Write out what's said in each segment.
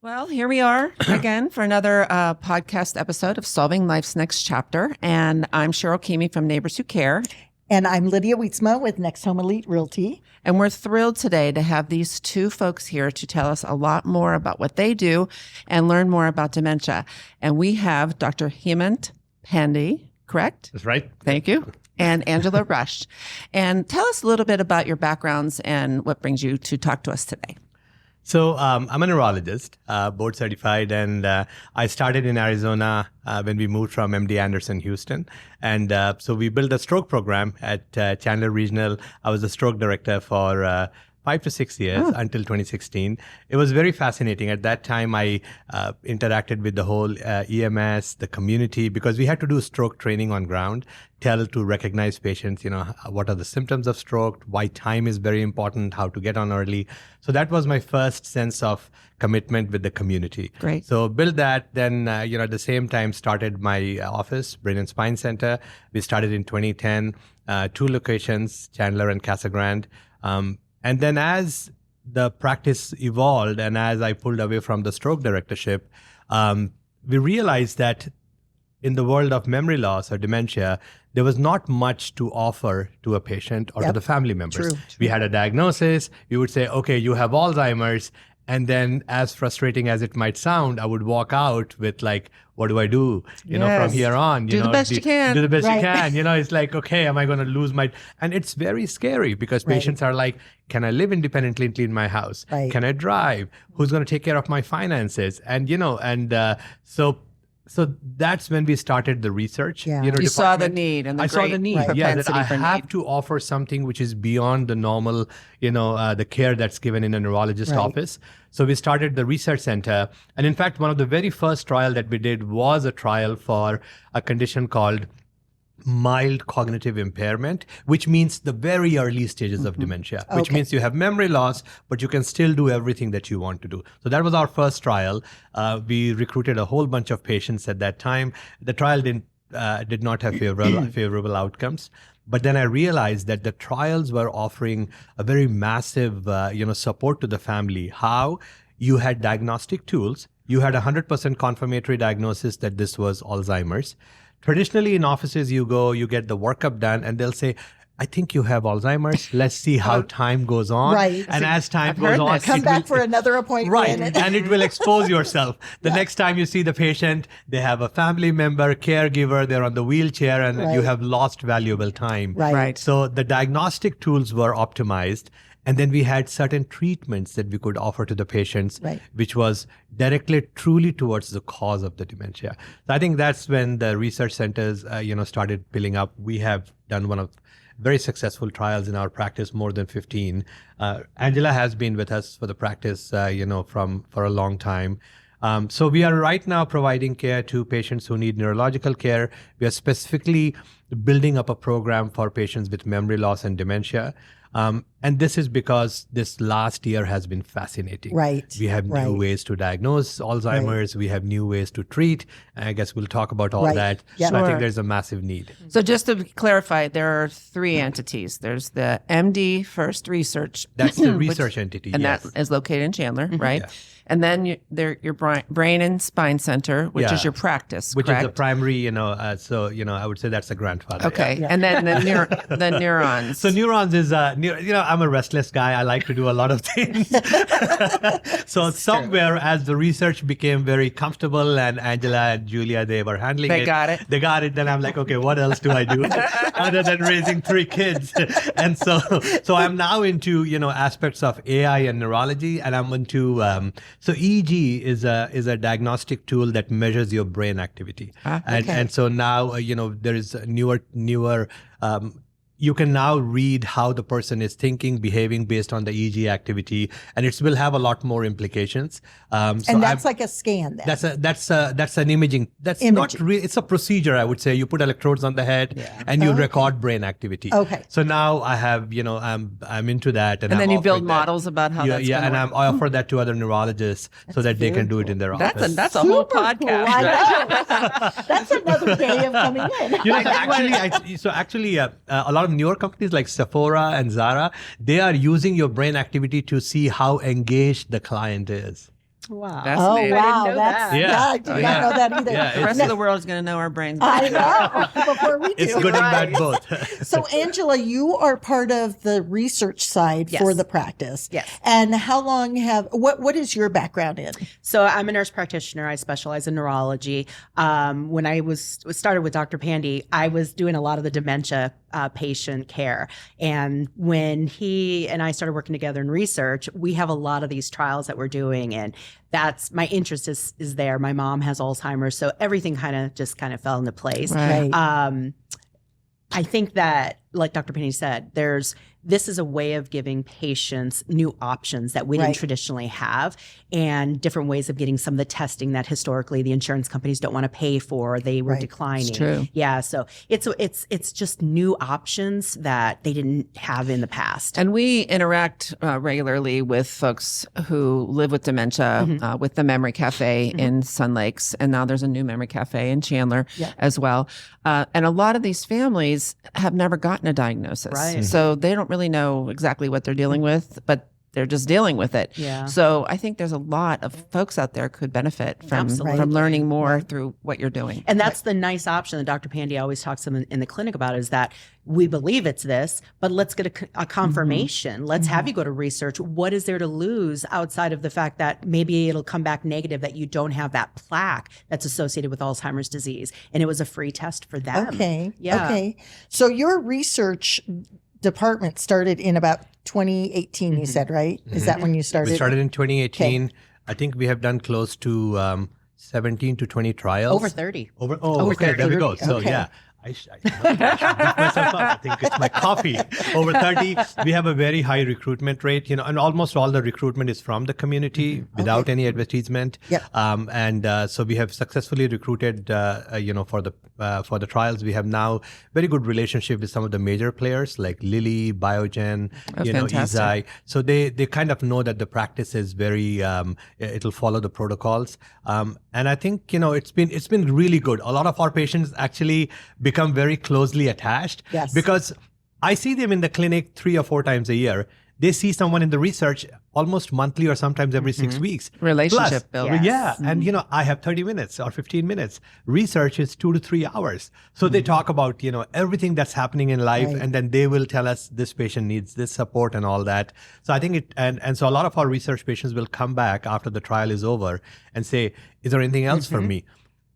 Well, here we are again for another podcast episode of Solving Life's Next Chapter. And I'm Cheryl Keamy from Neighbors Who Care. And I'm Lydia Wietzma with Next Home Elite Realty. And we're thrilled today to have these two folks here to tell us a lot more about what they do and learn more about dementia. And we have Dr. Hemant Pandey, correct? That's right. Thank you. And Angela Rush. And tell us a little bit about your backgrounds and what brings you to talk to us today. So I'm a neurologist, board certified, and I started in Arizona when we moved from MD Anderson, Houston. And so we built a stroke program at Chandler Regional. I was the stroke director for 5 to 6 years until 2016. It was very fascinating. At that time, I interacted with the whole EMS, the community, because we had to do stroke training on ground, to recognize patients, what are the symptoms of stroke, why time is very important, how to get on early. So that was my first sense of commitment with the community. Great. So built that, then, at the same time started my office, Brain and Spine Center. We started in 2010, 2 locations, Chandler and Casa Grande. And then as the practice evolved and as I pulled away from the stroke directorship, we realized that in the world of memory loss or dementia, there was not much to offer to a patient or to the family members. True. We had a diagnosis. We would say, okay, you have Alzheimer's. And then as frustrating as it might sound, I would walk out with like, what do I do? From here on, do the best you can. Do the best you can. It's like, okay, am I going to lose my... And it's very scary because patients are like, can I live independently in my house? Right. Can I drive? Who's going to take care of my finances? And, so that's when we started the research. Yeah. You saw the need and the I saw the need. Yeah, that I have need. to offer something which is beyond the normal, the care that's given in a neurologist office. So we started the research center. And in fact, one of the very first trial that we did was a trial for a condition called mild cognitive impairment, which means the very early stages of dementia, which means you have memory loss, but you can still do everything that you want to do. So that was our first trial. We recruited a whole bunch of patients at that time. The trial did not have favorable outcomes. But then I realized that the trials were offering a very massive, support to the family. How? You had diagnostic tools. You had 100% confirmatory diagnosis that this was Alzheimer's. Traditionally, in offices, you go, you get the workup done, and they'll say, I think you have Alzheimer's. Let's see how time goes on. Right. And as time goes on, come back for another appointment. Right. And it will expose yourself. The next time you see the patient, they have a family member, caregiver, they're on the wheelchair, and you have lost valuable time. Right. So the diagnostic tools were optimized. And then we had certain treatments that we could offer to the patients, which was directed truly towards the cause of the dementia. So I think that's when the research centers, started filling up. We have done one of very successful trials in our practice, more than 15. Angela has been with us for the practice, for a long time. So we are right now providing care to patients who need neurological care. We are specifically building up a program for patients with memory loss and dementia. And this is because this last year has been fascinating. Right. We have new ways to diagnose Alzheimer's. We have new ways to treat. And I guess we'll talk about all that. Yep. So I think there's a massive need. So just to clarify, there are 3 entities. There's the MD First Research. That's the research entity, and yes. that is located in Chandler, right? Yeah. And then your Brain and Spine Center, which is your practice, Which correct? is the primary, I would say that's the grandfather. Okay. Yeah. And then the neurons. So neurons is, I'm a restless guy. I like to do a lot of things. So somewhere as the research became very comfortable and Angela and Julia, they were handling it. They got it. Then I'm like, okay, what else do I do other than raising 3 kids? And so I'm now into, aspects of AI and neurology, and I'm into, so EEG is a diagnostic tool that measures your brain activity. And so now, there is newer you can now read how the person is thinking, behaving based on the EEG activity, and it will have a lot more implications. And that's like a scan then. That's an imaging. That's not really. It's a procedure, I would say. You put electrodes on the head, and you record brain activity. Okay. So now I have, I'm into that, and then you build models about how that's and work. I offer that to other neurologists so that they can do it in their office. That's a whole podcast. Cool. I know. That's another day of coming in. Actually, a lot of newer companies like Sephora and Zara, they are using your brain activity to see how engaged the client is. Wow. Fascinating. Wow. I didn't know that. I did not know that either. Yeah, The rest of the world is going to know our brains. I know. Before we do. It's good and bad both. So, Angela, you are part of the research side for the practice. Yes. And how long what is your background in? So I'm a nurse practitioner. I specialize in neurology. When I started with Dr. Pandey, I was doing a lot of the dementia patient care. And when he and I started working together in research, we have a lot of these trials that we're doing. And that's my interest is there. My mom has Alzheimer's. So everything kind of fell into place. Right. I think that, like Dr. Pandey said, this is a way of giving patients new options that we didn't traditionally have, and different ways of getting some of the testing that historically the insurance companies don't want to pay for. They were declining. It's true. Yeah. So it's just new options that they didn't have in the past. And we interact regularly with folks who live with dementia with the Memory Cafe in Sun Lakes. And now there's a new Memory Cafe in Chandler as well. And a lot of these families have never gotten a diagnosis. Right. So they don't really know exactly what they're dealing with, but they're just dealing with it. Yeah. So I think there's a lot of folks out there could benefit from learning more through what you're doing. And that's the nice option that Dr. Pandey always talks to them in the clinic about, is that we believe it's this, but let's get a confirmation. Let's have you go to research. What is there to lose outside of the fact that maybe it'll come back negative, that you don't have that plaque that's associated with Alzheimer's disease? And it was a free test for them. Okay. Yeah. Okay. So your research department started in about 2018, you said, right? Is that when you started? We started in 2018. Okay. I think we have done close to 17 to 20 trials. Over 30. Over 30. There we go. So yeah. I should beat myself up. I think it's my coffee. Over 30. We have a very high recruitment rate, and almost all the recruitment is from the community without any advertisement. Yep. So we have successfully recruited, for the trials. We have now very good relationship with some of the major players like Lilly, Biogen, Eisai. So they kind of know that the practice is very, it'll follow the protocols. And I think, it's been really good. A lot of our patients actually become very closely attached because I see them in the clinic 3 or 4 times a year. They see someone in the research almost monthly or sometimes every 6 weeks. Relationship building. Yeah. And, I have 30 minutes or 15 minutes. Research is 2 to 3 hours. So they talk about, everything that's happening in life. Right. And then they will tell us this patient needs this support and all that. So I think and so a lot of our research patients will come back after the trial is over and say, is there anything else for me?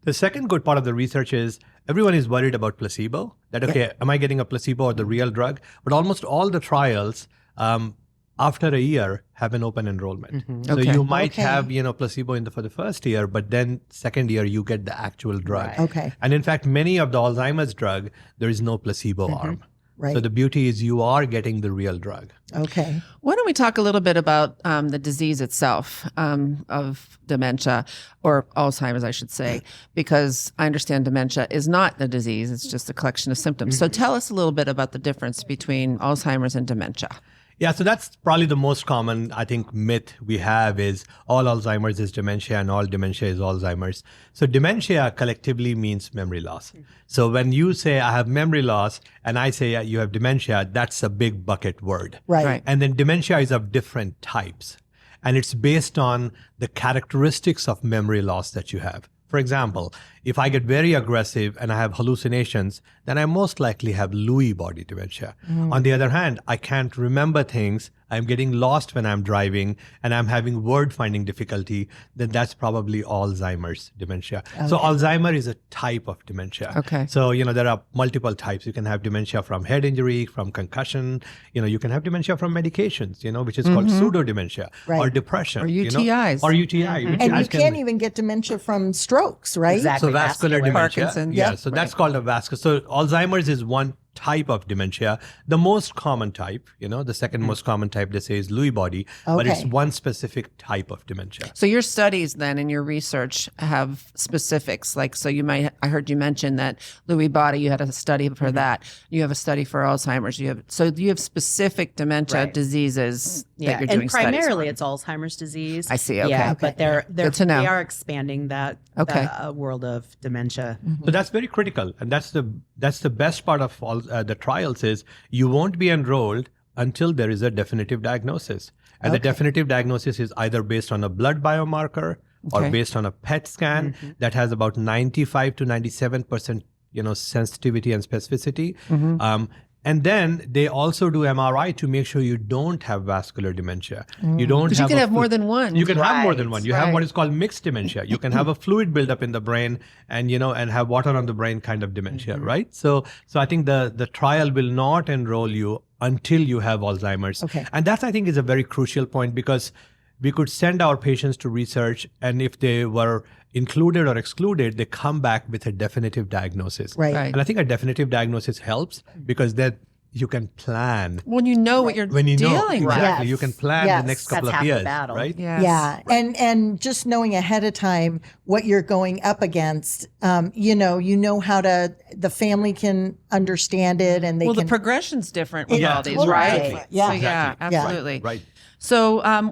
The second good part of the research is everyone is worried about placebo. That, okay, am I getting a placebo or the real drug? But almost all the trials, after a year, have an open enrollment. So you might have, placebo for the first year, but then second year you get the actual drug. Right. Okay. And in fact, many of the Alzheimer's drug, there is no placebo arm. Right. So the beauty is you are getting the real drug. Okay. Why don't we talk a little bit about the disease itself of dementia, or Alzheimer's, I should say, because I understand dementia is not the disease, it's just a collection of symptoms. So tell us a little bit about the difference between Alzheimer's and dementia. Yeah, so that's probably the most common, I think, myth we have is all Alzheimer's is dementia and all dementia is Alzheimer's. So dementia collectively means memory loss. So when you say I have memory loss and I say you have dementia, that's a big bucket word. Right. And then dementia is of different types. And it's based on the characteristics of memory loss that you have. For example, if I get very aggressive and I have hallucinations, then I most likely have Lewy body dementia. On the other hand, I can't remember things. I'm getting lost when I'm driving and I'm having word finding difficulty, then that's probably Alzheimer's dementia. Okay. So Alzheimer is a type of dementia. Okay. So, there are multiple types. You can have dementia from head injury, from concussion. You can have dementia from medications, which is called pseudo dementia or depression. Or UTIs. Or UTI. And you can't even get dementia from strokes, right? Exactly. So vascular dementia. Parkinson's. Yeah. So that's called a vascular. So Alzheimer's is one type of dementia. The most common type, the second most common type they say is Lewy body, but it's Okay. one specific type of dementia. So your studies then and your research have specifics. Like, so I heard you mention that Lewy body, you had a study for that. You have a study for Alzheimer's. You have specific dementia Right. diseases Yeah, that you're doing and studies primarily on. it's Alzheimer's disease. I see, okay. Yeah, Okay. but they're Good to know. they are expanding that Okay. world of dementia. So that's very critical, and that's the best part of all the trials is you won't be enrolled until there is a definitive diagnosis, and the definitive diagnosis is either based on a blood biomarker or Okay. based on a PET scan that has about 95 to 97% sensitivity and specificity. And then they also do MRI to make sure you don't have vascular dementia. You don't Because you have can a have more than one. You can have more Right, than one. You have what right. is called mixed dementia. You can have a fluid buildup in the brain and and have water on the brain kind of dementia, right? So I think the trial will not enroll you until you have Alzheimer's. Okay. And that I think is a very crucial point because we could send our patients to research, and if they were included or excluded, they come back with a definitive diagnosis. Right. Right. And I think a definitive diagnosis helps because then you can plan. when you know what you're When you know dealing with. exactly, Yes. you can plan Yes. the next couple That's of half the years, battle. right? Yes. Yeah, and just knowing ahead of time what you're going up against, you know how the family can understand it, and they Well, can. the progression's different with Yeah, all these, totally right? different. Yeah. So, yeah, Exactly. absolutely. Right. So,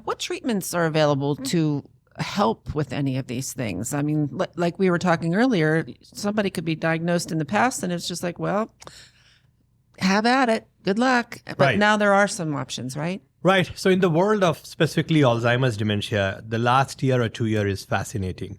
what treatments are available to help with any of these things? I mean, like we were talking earlier, somebody could be diagnosed in the past and it's just like, well, have at it. Good luck. But Right. now there are some options, right? Right. So in the world of specifically Alzheimer's dementia, the last year or 2 years is fascinating.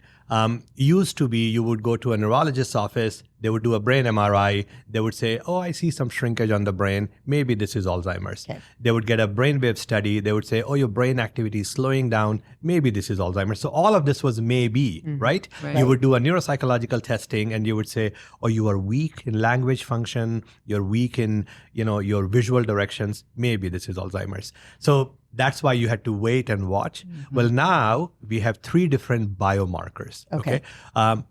Used to be you would go to a neurologist's office, they would do a brain MRI, they would say, oh, I see some shrinkage on the brain, maybe this is Alzheimer's. Okay. They would get a brainwave study, they would say, oh, your brain activity is slowing down, maybe this is Alzheimer's. So all of this was maybe, right? Right. You would do a neuropsychological testing and you would say, oh, you are weak in language function, you're weak in, your visual directions, maybe this is Alzheimer's. So that's why you had to wait and watch. Well, now we have 3 different biomarkers. Okay.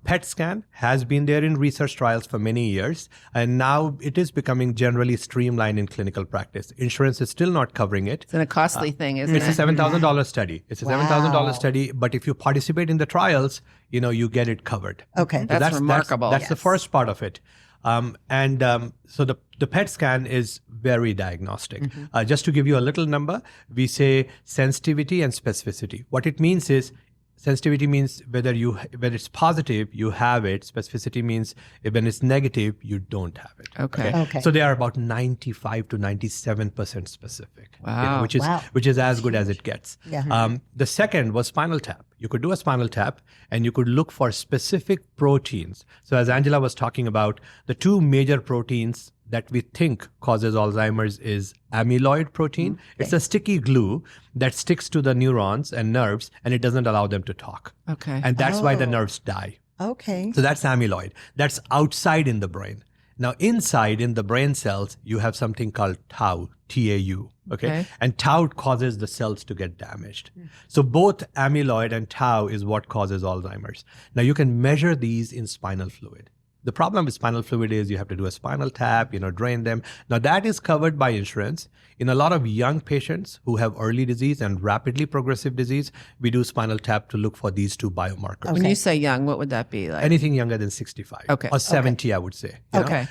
PET scan has been there in research trials for many years, and now it is becoming generally streamlined in clinical practice. Insurance is still not covering it. It's a costly thing, isn't It's a it? $7,000 study. It's a Wow. $7,000 study, but if you participate in the trials, you get it covered. Okay. That's remarkable. That's the Yes. first part of it. So the PET scan is very diagnostic. Just to give you a little number, we say sensitivity and specificity. What it means is sensitivity means whether it's positive, you have it. Specificity means when it's negative, you don't have it. Okay. So they are about 95 to 97% specific. Wow. Which is as good as it gets. Yeah. The second was spinal tap. You could do a spinal tap and you could look for specific proteins. So as Angela was talking about, the 2 major proteins that we think causes Alzheimer's is amyloid protein. It's a sticky glue that sticks to the neurons and nerves and it doesn't allow them to talk. Okay. And that's why the nerves die. Okay. So that's amyloid. That's outside in the brain. Now, inside in the brain cells, you have something called tau, T-A-U. Okay. And tau causes the cells to get damaged. So both amyloid and tau is what causes Alzheimer's. Now, you can measure these in spinal fluid. The problem with spinal fluid is you have to do a spinal tap, drain them. Now that is covered by insurance. In a lot of young patients who have early disease and rapidly progressive disease, we do spinal tap to look for these 2 biomarkers. When you say young, what would that be like? Anything younger than 65 Okay. or 70, I would say. you know? Okay.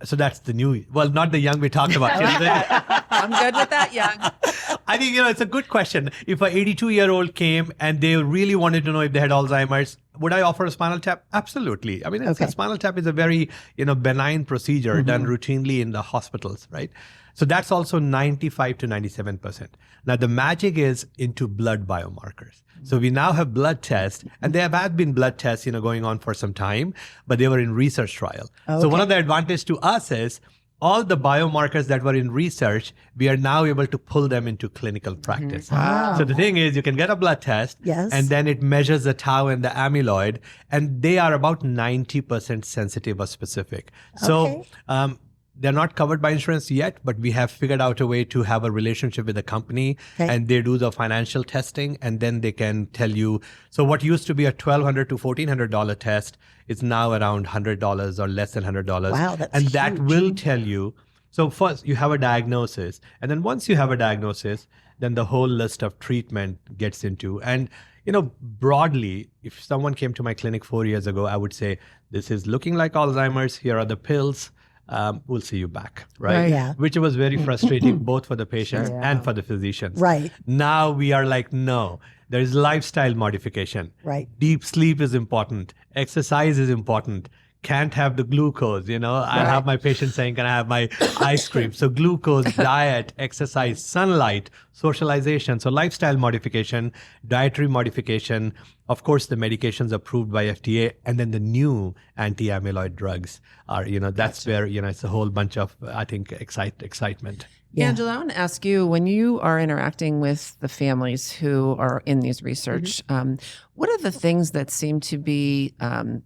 So that's the new, well, not the young we talked about. I'm good with that, young. I think, it's a good question. If an 82-year-old came and they really wanted to know if they had Alzheimer's, would I offer a spinal tap? Absolutely. I mean, a spinal tap is a very, benign procedure done routinely in the hospitals, right? So that's also 95 to 97%. Now, the magic is into blood biomarkers. So we now have blood tests, and there have been blood tests, going on for some time, but they were in research trial. So one of the advantages to us is all the biomarkers that were in research, we are now able to pull them into clinical practice. Wow. So the thing is, you can get a blood test, Yes. and then it measures the tau and the amyloid, and they are about 90% sensitive or specific. So they're not covered by insurance yet, but we have figured out a way to have a relationship with the company, and they do the financial testing, and then they can tell you. So what used to be a $1,200 to $1,400 test is now around $100 or less than $100. Wow, that's and that huge. will tell you. So first you have a diagnosis, and then once you have a diagnosis, then the whole list of treatment gets into. And broadly, if someone came to my clinic 4 years ago, I would say, this is looking like Alzheimer's. Here are the pills. We'll see you back, right? Right. Yeah. Which was very frustrating both for the patients and for the physicians. Right. Now we are like, no, there is lifestyle modification. Right. Deep sleep is important. Exercise is important. Can't have the glucose, I have my patient saying, can I have my ice cream? So glucose, diet, exercise, sunlight, socialization. So lifestyle modification, dietary modification, of course, the medications approved by FDA, and then the new anti-amyloid drugs are, that's where, it's a whole bunch of, I think, excitement. Yeah. Angela, I want to ask you, when you are interacting with the families who are in these research, what are the things that seem to be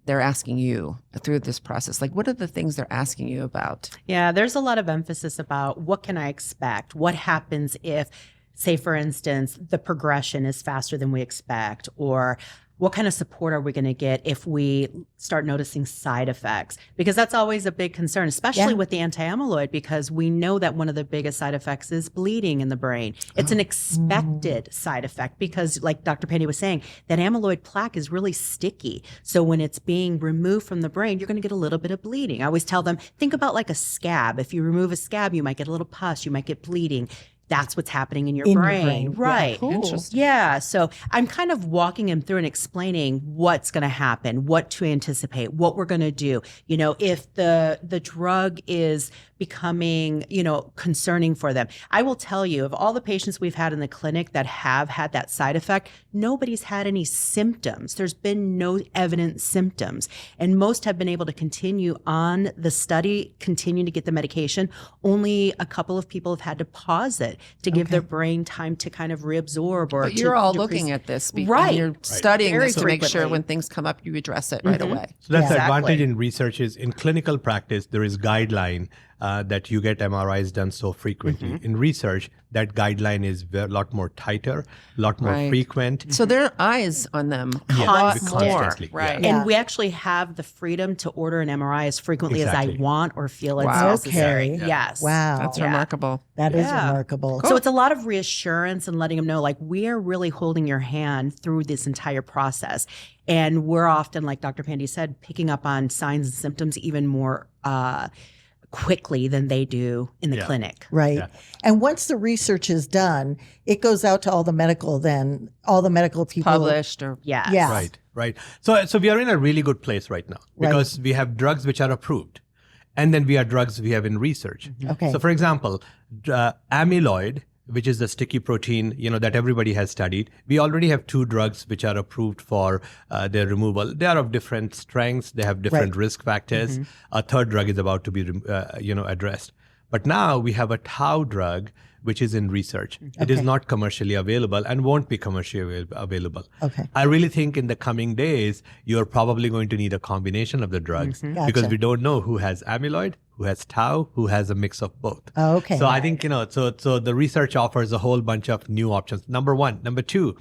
they're asking you through this process? Like, what are the things they're asking you about? Yeah, there's a lot of emphasis about what can I expect? What happens if, say, for instance, the progression is faster than we expect, or what kind of support are we going to get if we start noticing side effects? Because that's always a big concern, especially with the anti-amyloid, because we know that one of the biggest side effects is bleeding in the brain. It's an expected side effect because, like Dr. Pandey was saying, that amyloid plaque is really sticky. So when it's being removed from the brain, you're going to get a little bit of bleeding. I always tell them, think about like a scab. If you remove a scab, you might get a little pus, you might get bleeding. That's what's happening in your brain. Right. Yeah, cool. Interesting. Yeah. So I'm kind of walking him through and explaining what's going to happen, what to anticipate, what we're going to do. If the drug is becoming, concerning for them. I will tell you, of all the patients we've had in the clinic that have had that side effect, nobody's had any symptoms. There's been no evident symptoms. And most have been able to continue on the study, continue to get the medication. Only a couple of people have had to pause it to give their brain time to kind of reabsorb or But you're all looking at this, Right. You're studying Very this to make sure frequently. when things come up, you address it right away. So that's the Exactly. advantage in research is in clinical practice, there is guideline that you get MRIs done so frequently. In research, that guideline is a lot more tighter, a lot more Right. frequent. So there are eyes on them a Yes, lot constantly, more. yeah. Right. Yeah. And we actually have the freedom to order an MRI as frequently as Exactly. I want or feel it's Wow. necessary. Okay. Yes. Wow. That's Yeah. remarkable. That is Yeah. remarkable. So it's a lot of reassurance and letting them know, like, we are really holding your hand through this entire process. And we're often, like Dr. Pandey said, picking up on signs and symptoms even more quickly than they do in the Yeah. clinic. Right. Yeah. And once the research is done, it goes out to all the medical people. Published or Yes. Yeah. Right. So we are in a really good place right now because we have drugs which are approved, and then we have drugs we have in research. Okay. So for example, amyloid, which is the sticky protein, that everybody has studied. We already have 2 drugs which are approved for their removal. They are of different strengths. They have different risk factors. A third drug is about to be, addressed. But now we have a tau drug which is in research. It is not commercially available and won't be commercially available. Okay. I really think in the coming days, you're probably going to need a combination of the drugs because Gotcha. we don't know who has amyloid, who has tau, who has a mix of both. Oh, okay. So I think, so the research offers a whole bunch of new options. Number one. Number two,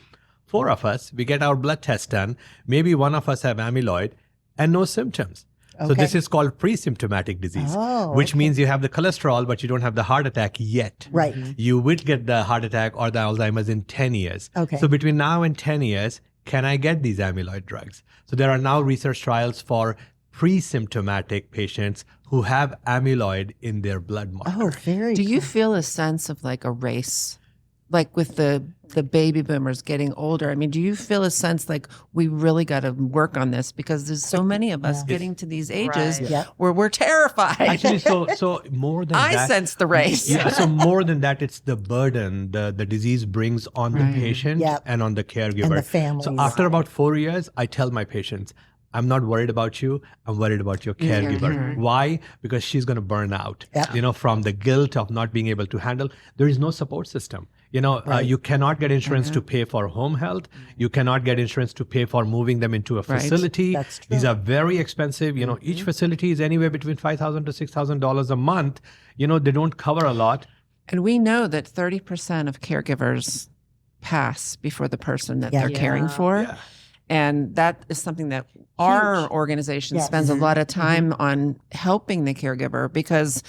4 of us, we get our blood test done. Maybe 1 of us have amyloid and no symptoms. So Okay. this is called pre-symptomatic disease, Oh, which means you have the cholesterol, but you don't have the heart attack yet. Right. You will get the heart attack or the Alzheimer's in 10 years. Okay. So between now and 10 years, can I get these amyloid drugs? So there are now research trials for pre-symptomatic patients who have amyloid in their blood marker. Oh, very do you cool. feel a sense of like a race? Like with the baby boomers getting older, I mean, do you feel a sense like we really got to work on this because there's so many of us getting to these ages Right. Yeah. where we're terrified? Actually, so more than I that, sense the race. Yeah, so more than that, it's the burden the disease brings on the patient Yep. and on the caregiver. And the families. So after about 4 years, I tell my patients, I'm not worried about you. I'm worried about your caregiver. Why? Because she's going to burn out, Yep. from the guilt of not being able to handle. There is no support system. You cannot get insurance to pay for home health. You cannot get insurance to pay for moving them into a facility. That's true. These are very expensive. Each facility is anywhere between $5,000 to $6,000 a month. They don't cover a lot. And we know that 30% of caregivers pass before the person that they're caring for. Yeah. And that is something that our organization spends a lot of time on helping the caregiver, because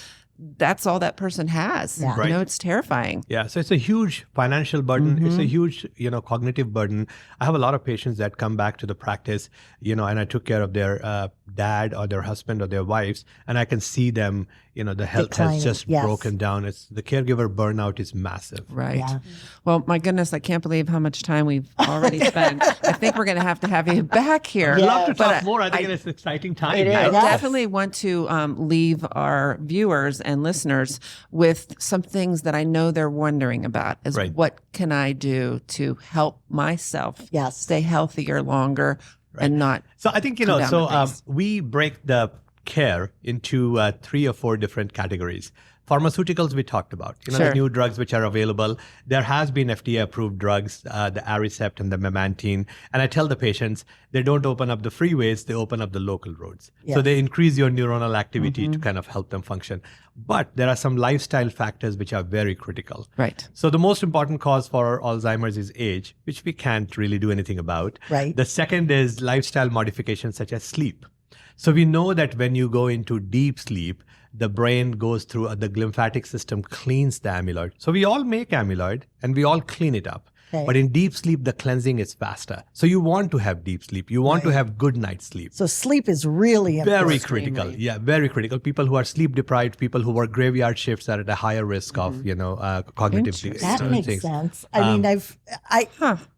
that's all that person has. Yeah. Right. It's terrifying. Yeah, so it's a huge financial burden. It's a huge, cognitive burden. I have a lot of patients that come back to the practice, and I took care of their dad or their husband or their wives, and I can see them, the health Declining. has just Yes. broken down. The caregiver burnout is massive. Right. Yeah. Well, my goodness, I can't believe how much time we've already spent. I think we're going to have you back here. I'd love to But talk more. I think it's an exciting time. It is. I Yes. definitely want to leave our viewers and listeners with some things that I know they're wondering about, is Right. what can I do to help myself Yes. stay healthier longer and not. So I think, come down with things. we break the care into 3 or 4 different categories. Pharmaceuticals we talked about, the Sure. new drugs which are available. There has been FDA-approved drugs, the Aricept and the Memantine. And I tell the patients, they don't open up the freeways, they open up the local roads. So Yes. they increase your neuronal activity to kind of help them function. But there are some lifestyle factors which are very critical. Right. So the most important cause for Alzheimer's is age, which we can't really do anything about. Right. The second is lifestyle modifications such as sleep. So we know that when you go into deep sleep, the brain goes through, the lymphatic system cleans the amyloid. So we all make amyloid and we all clean it up. Okay. But in deep sleep, the cleansing is faster. So you want to have deep sleep. You want to have good night's sleep. So sleep is really important. Very critical. Yeah, very critical. People who are sleep deprived, people who work graveyard shifts are at a higher risk of, cognitive That makes things. sense. I mean,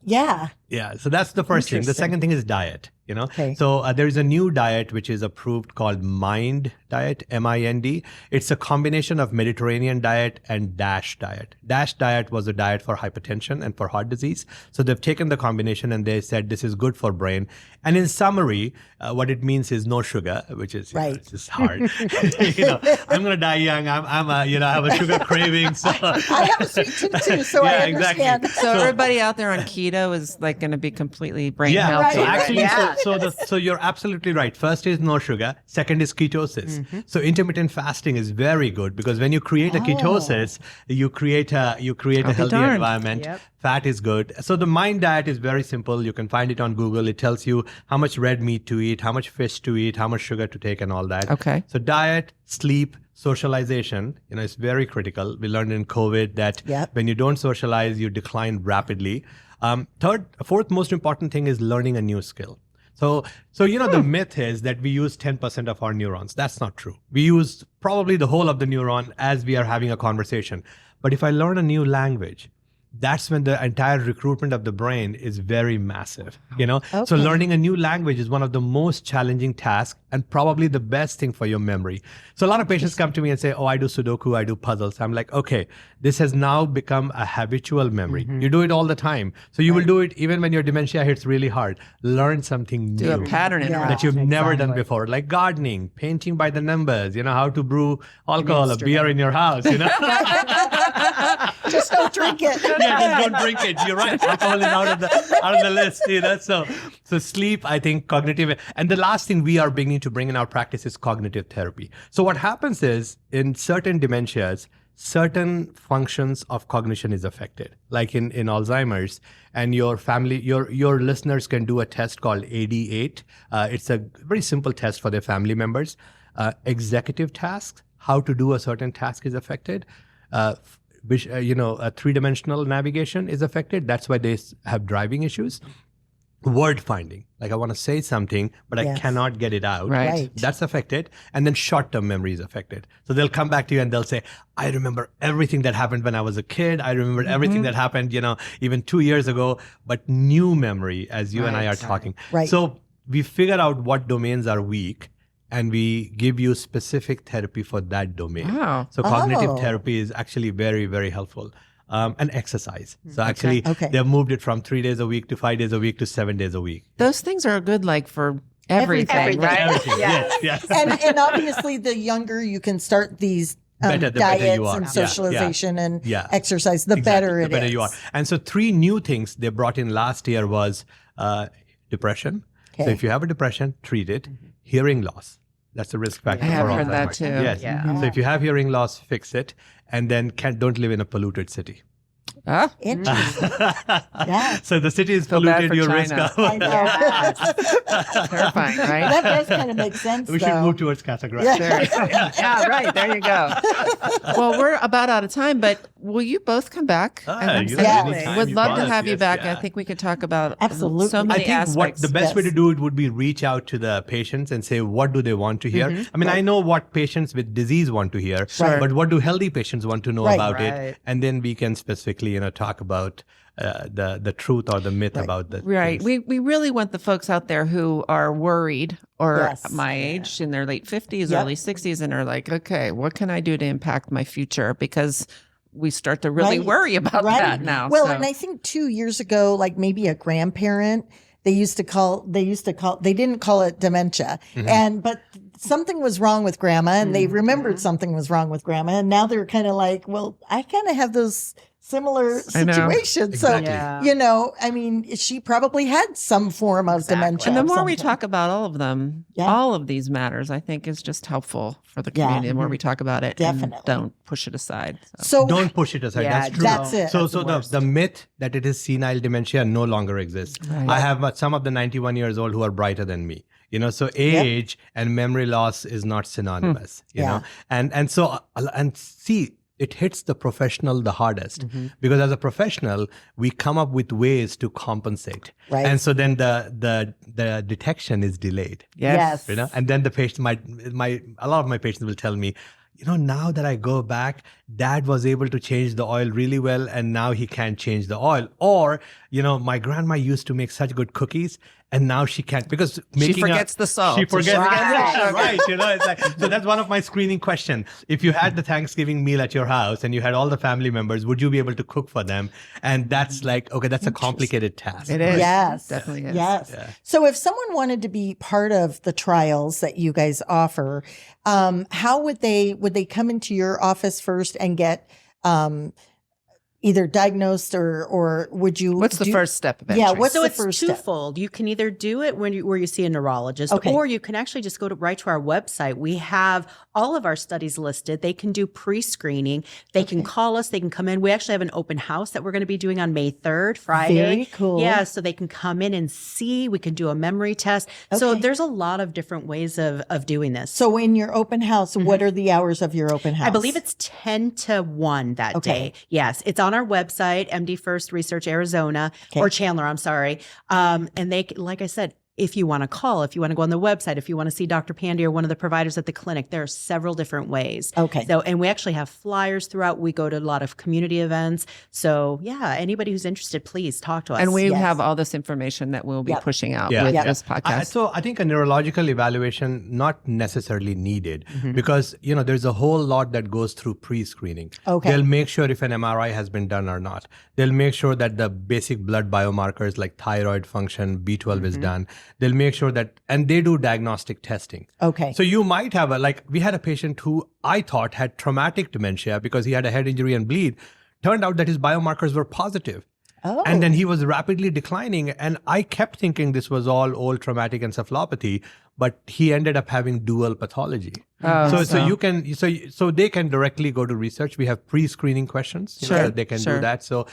yeah. Yeah, so that's the first thing. The Interesting. second thing is diet. Okay. So there is a new diet which is approved called MIND diet, MIND. It's a combination of Mediterranean diet and DASH diet. DASH diet was a diet for hypertension and for heart disease. So they've taken the combination and they said this is good for brain. And in summary, what it means is no sugar, which is Right. it's just hard. I'm gonna die young. I have a sugar craving. So I have a sweet tooth too, so I Yeah, exactly. understand. So everybody out there on keto is like going to be completely brain Yeah, healthy. so Right. actually, Yeah. so you're absolutely right. First is no sugar. Second is ketosis. So intermittent fasting is very good because when you create a ketosis, you create a healthy darned. environment. Yep. Fat is good. So the MIND diet is very simple. You can find it on Google. It tells you how much red meat to eat, how much fish to eat, how much sugar to take, and all that. Okay. So diet, sleep, socialization, is very critical. We learned in COVID that Yep. when you don't socialize, you decline rapidly. Fourth most important thing is learning a new skill. So the myth is that we use 10% of our neurons. That's not true. We use probably the whole of the neuron as we are having a conversation. But if I learn a new language, that's when the entire recruitment of the brain is very massive, So learning a new language is one of the most challenging tasks and probably the best thing for your memory. So a lot of patients come to me and say, oh, I do Sudoku, I do puzzles. I'm like, okay, this has now become a habitual memory. You do it all the time. So you will do it even when your dementia hits really hard. Learn something new. Do a pattern Yeah. That you've never done Exactly. before, like gardening, painting by the numbers, how to brew alcohol or beer in your house, Just don't drink it. Yeah, just don't drink it. You're right. Alcohol is out of the list. So sleep, I think, cognitive, and the last thing we are beginning to bring in our practice is cognitive therapy. So what happens is in certain dementias, certain functions of cognition is affected, like in Alzheimer's, and your family, your listeners can do a test called AD8. It's a very simple test for their family members. Executive tasks, how to do a certain task is affected. Which a three-dimensional navigation is affected. That's why they have driving issues. Word finding, like I want to say something, but I Yes. cannot get it out. Right. Right. That's affected. And then short-term memory is affected. So they'll come back to you and they'll say, I remember everything that happened when I was a kid. I remember everything that happened, even 2 years ago. But new memory, as you and I are talking. Right. So we figure out what domains are weak and we give you specific therapy for that domain. Wow. So cognitive Oh. therapy is actually very, very helpful. And exercise. So actually, Okay. they've moved it from 3 days a week to 5 days a week to 7 days a week. Those things are good, like for everything, Everything. right? Everything. Yeah. Yes. And obviously, the younger you can start these better diets you are. and Yeah, socialization and yeah. exercise, the Exactly, better it is. the better you are. And so 3 new things they brought in last year was depression. So Okay. if you have a depression, treat it. Hearing loss. That's a risk factor I have for heard that Alzheimer's. too. Yes. Yeah. So if you have hearing loss, fix it. And then don't live in a polluted city. Ah, Interesting. Yeah. So the city is Feel bad polluted, for your risk China. I know. terrifying, right? That does kind of make sense, We should though. move towards categorizing. Yeah, right. There you go. Well, we're about out of time, but will you both come back? And You know, yeah, anytime would you love to want. have you Yes, back. yeah. I think we could talk about Absolutely. so I many think aspects. the best way Yes. to do it would be reach out to the patients and say, what do they want to hear? I mean, I know what patients with disease want to hear, Sure. but what do healthy patients want to know Right. about Right. it? And then we can specifically, talk about the truth or the myth about the Right. things. We really want the folks out there who are worried or Yes. my age in their late 50s, Yep. early 60s, and are like, okay, what can I do to impact my future? Because we start to really Right. worry about Right. that now. Well, so. and I think 2 years ago, like maybe a grandparent, they didn't call it dementia. But something was wrong with grandma and they remembered something was wrong with grandma. And now they're kind of like, well, I kind of have those similar I know. situations. So, Exactly. Yeah. I mean, she probably had some form of dementia. And the of more we some talk about all of them, Yeah. all of these matters, I think is just helpful for the Yeah. community. The more we talk about it, Definitely. and don't push it aside. So, Don't push it aside. Yeah, That's true. That's it. So, That's so the the, worst. the myth that it is senile dementia no longer exists. Right. I have some of the 91 years old who are brighter than me. So age and memory loss is not synonymous. You Yeah. know, and see, it hits the professional the hardest because as a professional, we come up with ways to compensate, Right. and so then the detection is delayed. Yes. And then the patient a lot of my patients will tell me, now that I go back, dad was able to change the oil really well and now he can't change the oil. Or, my grandma used to make such good cookies and now she can't because forgets the salt. She forgets Right. right. It's like, so that's one of my screening questions. If you had the Thanksgiving meal at your house and you had all the family members, would you be able to cook for them? And that's like, okay, that's a complicated task. It is. Yes. Definitely is. Yes. So if someone wanted to be part of the trials that you guys offer, how would they come into your office first and get either diagnosed or would you? What's the first step of entry? Yeah. What's So the it's first step? twofold. You can either do it where you see a neurologist, Okay. or you can actually just go right to our website. We have all of our studies listed. They can do pre-screening. They can call us. They can come in. We actually have an open house that we're going to be doing on May 3rd, Friday. Very cool. Yeah, so they can come in and see. We can do a memory test. So Okay. there's a lot of different ways of doing this. So in your open house, what are the hours of your open house? I believe it's 10 to 1 that Okay. day. Yes. It's on our website, MD First Research Arizona, Okay. or Chandler, I'm sorry. And they, like I said, if you want to call, if you want to go on the website, if you want to see Dr. Pandey or one of the providers at the clinic, there are several different ways. Okay. So, and we actually have flyers throughout. We go to a lot of community events. So yeah, anybody who's interested, please talk to us. And we Yes. have all this information that we'll be Yep. pushing out Yeah. with Yep. this podcast. So I think a neurological evaluation not necessarily needed because there's a whole lot that goes through pre-screening. Okay. They'll make sure if an MRI has been done or not. They'll make sure that the basic blood biomarkers like thyroid function, B12 is done. They'll make sure that, and they do diagnostic testing. Okay. So you might have we had a patient who I thought had traumatic dementia because he had a head injury and bleed. Turned out that his biomarkers were positive. Oh. And then he was rapidly declining. And I kept thinking this was all old traumatic encephalopathy, but he ended up having dual pathology. Oh, So they can directly go to research. We have pre-screening questions. Sure, They can sure. do that. So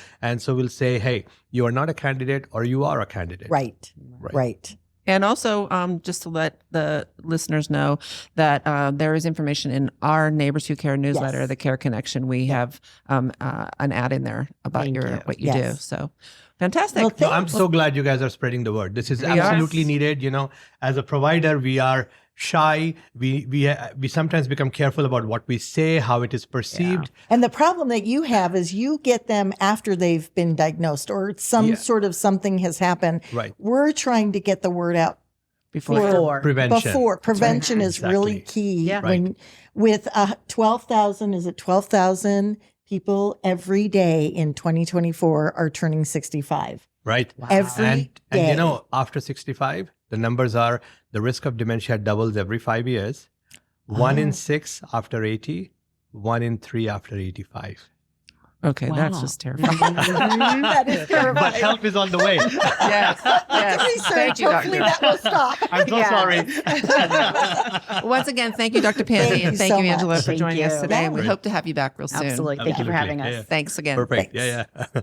we'll say, hey, you are not a candidate or you are a candidate. Right. And also, just to let the listeners know that there is information in our Neighbors Who Care newsletter, Yes. the Care Connection. We have an ad in there about Thank you. what you do. Yes. So fantastic. Well, No, I'm so glad you guys are spreading the word. This is We are. absolutely needed. As a provider, we are shy. We sometimes become careful about what we say, how it is perceived. And the problem that you have is you get them after they've been diagnosed or some sort of something has happened. Right. We're trying to get the word out Before. Prevention. Prevention is really Exactly. key. Yeah. When with 12,000 people every day in 2024 are turning 65. Right. Every And day. after 65, the numbers are the risk of dementia doubles every 5 years. 1 in 6 after 80, 1 in 3 after 85. Okay, that's Wow. just terrifying. That is But terrifying. help is on the way. Yes, yes. Research, Thank you, hopefully doctor. that will stop. I'm so Yeah. sorry. Once again, thank you, Dr. Pandy, Thank and you thank so you, Angela, much. for Thank joining us you. today. Yeah. And we hope to have you back real soon. Absolutely. Thank you for having us. Absolutely. Yeah. Thanks again. Perfect. Thanks. Yeah.